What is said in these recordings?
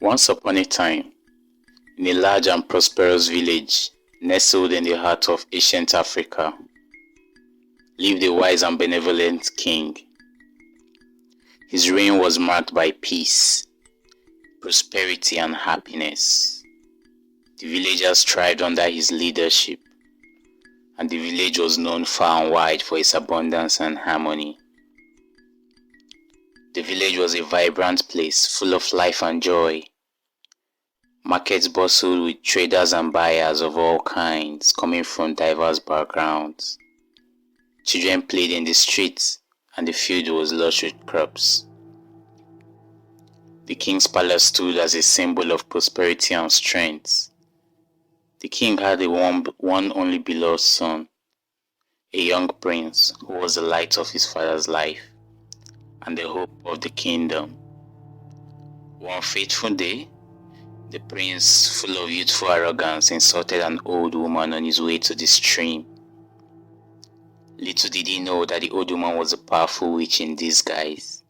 Once upon a time, in a large and prosperous village nestled in the heart of ancient Africa, lived a wise and benevolent king. His reign was marked by peace, prosperity, and happiness. The villagers thrived under his leadership, and the village was known far and wide for its abundance and harmony. The village was a vibrant place full of life and joy. Markets bustled with traders and buyers of all kinds coming from diverse backgrounds. Children played in the streets, and the field was lush with crops. The king's palace stood as a symbol of prosperity and strength. The king had one only beloved son, a young prince who was the light of his father's life and the hope of the kingdom. One fateful day, the prince, full of youthful arrogance, insulted an old woman on his way to the stream. Little did he know that the old woman was a powerful witch in disguise.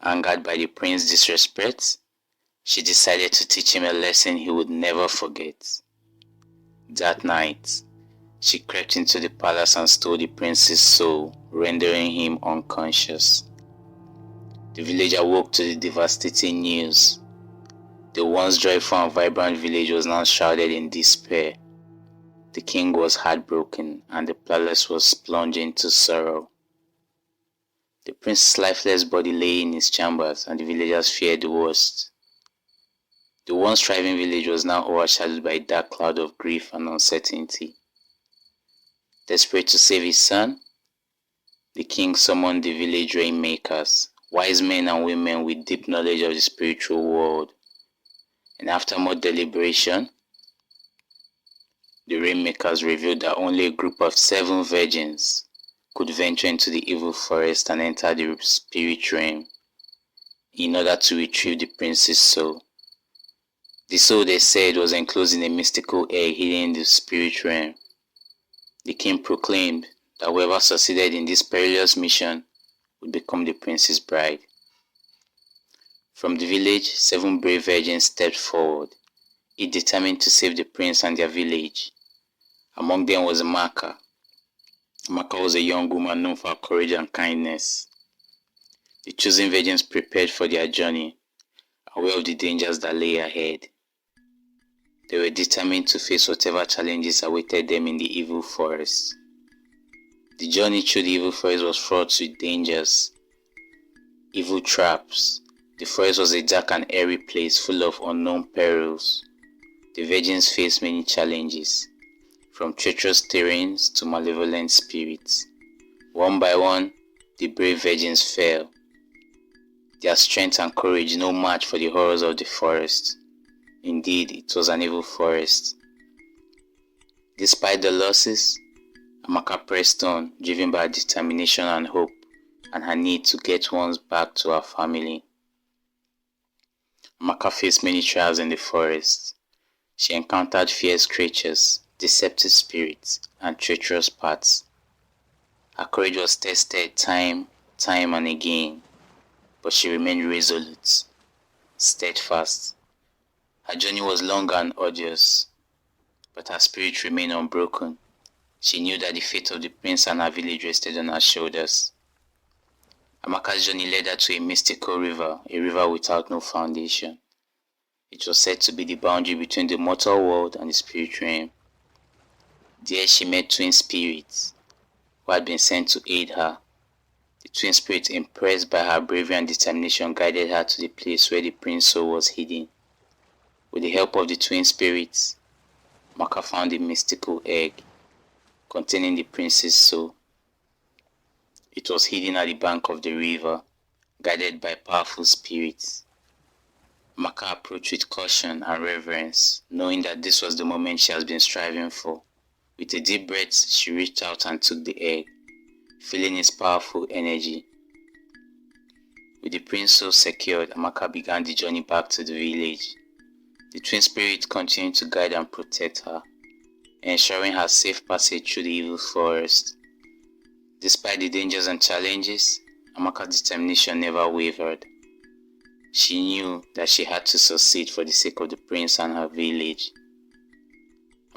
Angered by the prince's disrespect, she decided to teach him a lesson he would never forget. That night, she crept into the palace and stole the prince's soul, rendering him unconscious. The village awoke to the devastating news. The once joyful and vibrant village was now shrouded in despair. The king was heartbroken, and the palace was plunged into sorrow. The prince's lifeless body lay in his chambers, and the villagers feared the worst. The once thriving village was now overshadowed by a dark cloud of grief and uncertainty. Desperate to save his son, the king summoned the village rainmakers, wise men and women with deep knowledge of the spiritual world. And after much deliberation, the rainmakers revealed that only a group of 7 virgins could venture into the evil forest and enter the spirit realm in order to retrieve the prince's soul. The soul, they said, was enclosed in a mystical egg hidden in the spirit realm. The king proclaimed that whoever succeeded in this perilous mission would become the prince's bride. From the village, 7 brave virgins stepped forward, each determined to save the prince and their village. Among them was Amaka. Amaka was a young woman known for her courage and kindness. The chosen virgins prepared for their journey, aware of the dangers that lay ahead. They were determined to face whatever challenges awaited them in the evil forest. The journey through the evil forest was fraught with dangers, evil traps. The forest was a dark and airy place full of unknown perils. The virgins faced many challenges, from treacherous terrains to malevolent spirits. One by one, the brave virgins fell. Their strength and courage no match for the horrors of the forest. Indeed, it was an evil forest. Despite the losses, Amaka pressed on, driven by determination and hope, and her need to get once back to her family. Amaka faced many trials in the forest. She encountered fierce creatures, deceptive spirits, and treacherous paths. Her courage was tested time and again, but she remained resolute, steadfast. Her journey was long and arduous, but her spirit remained unbroken. She knew that the fate of the prince and her village rested on her shoulders. Amaka's journey led her to a mystical river, a river without no foundation. It was said to be the boundary between the mortal world and the spirit realm. There she met twin spirits who had been sent to aid her. The twin spirits, impressed by her bravery and determination, guided her to the place where the prince's soul was hidden. With the help of the twin spirits, Amaka found a mystical egg containing the prince's soul. It was hidden at the bank of the river, guided by powerful spirits. Amaka approached with caution and reverence, knowing that this was the moment she has been striving for. With a deep breath, she reached out and took the egg, feeling its powerful energy. With the prince's soul secured, Amaka began the journey back to the village. The twin spirits continued to guide and protect her, ensuring her safe passage through the evil forest. Despite the dangers and challenges, Amaka's determination never wavered. She knew that she had to succeed for the sake of the prince and her village.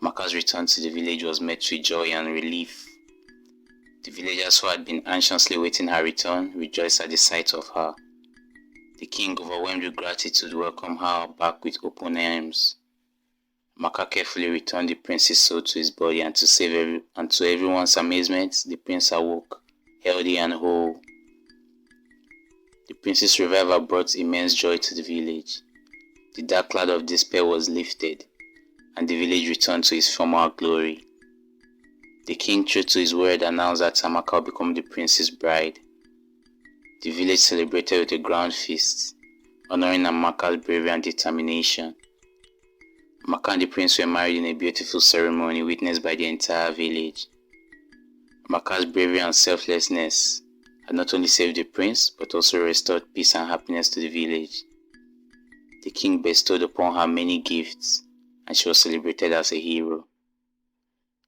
Amaka's return to the village was met with joy and relief. The villagers who had been anxiously waiting her return rejoiced at the sight of her. The king, overwhelmed with gratitude, welcomed her back with open arms. Amaka carefully returned the prince's soul to his body, and to everyone's amazement, the prince awoke, healthy and whole. The prince's revival brought immense joy to the village. The dark cloud of despair was lifted, and the village returned to its former glory. The king, true to his word, announced that Amaka would become the prince's bride. The village celebrated with a grand feast, honoring Amaka's bravery and determination. Amaka and the prince were married in a beautiful ceremony witnessed by the entire village. Amaka's bravery and selflessness had not only saved the prince, but also restored peace and happiness to the village. The king bestowed upon her many gifts, and she was celebrated as a hero.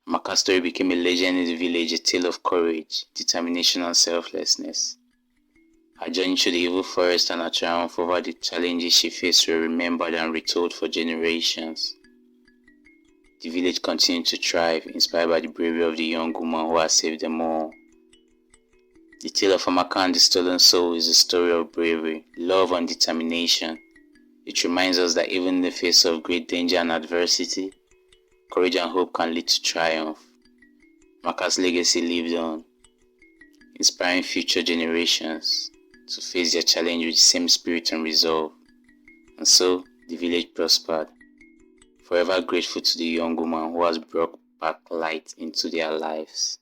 Amaka's story became a legend in the village, a tale of courage, determination, and selflessness. Her journey through the evil forest and her triumph over the challenges she faced were remembered and retold for generations. The village continued to thrive, inspired by the bravery of the young woman who had saved them all. The tale of Amaka and the stolen soul is a story of bravery, love, and determination. It reminds us that even in the face of great danger and adversity, courage and hope can lead to triumph. Amaka's legacy lived on, inspiring future generations to face their challenge with the same spirit and resolve. And so, the village prospered, forever grateful to the young woman who has brought back light into their lives.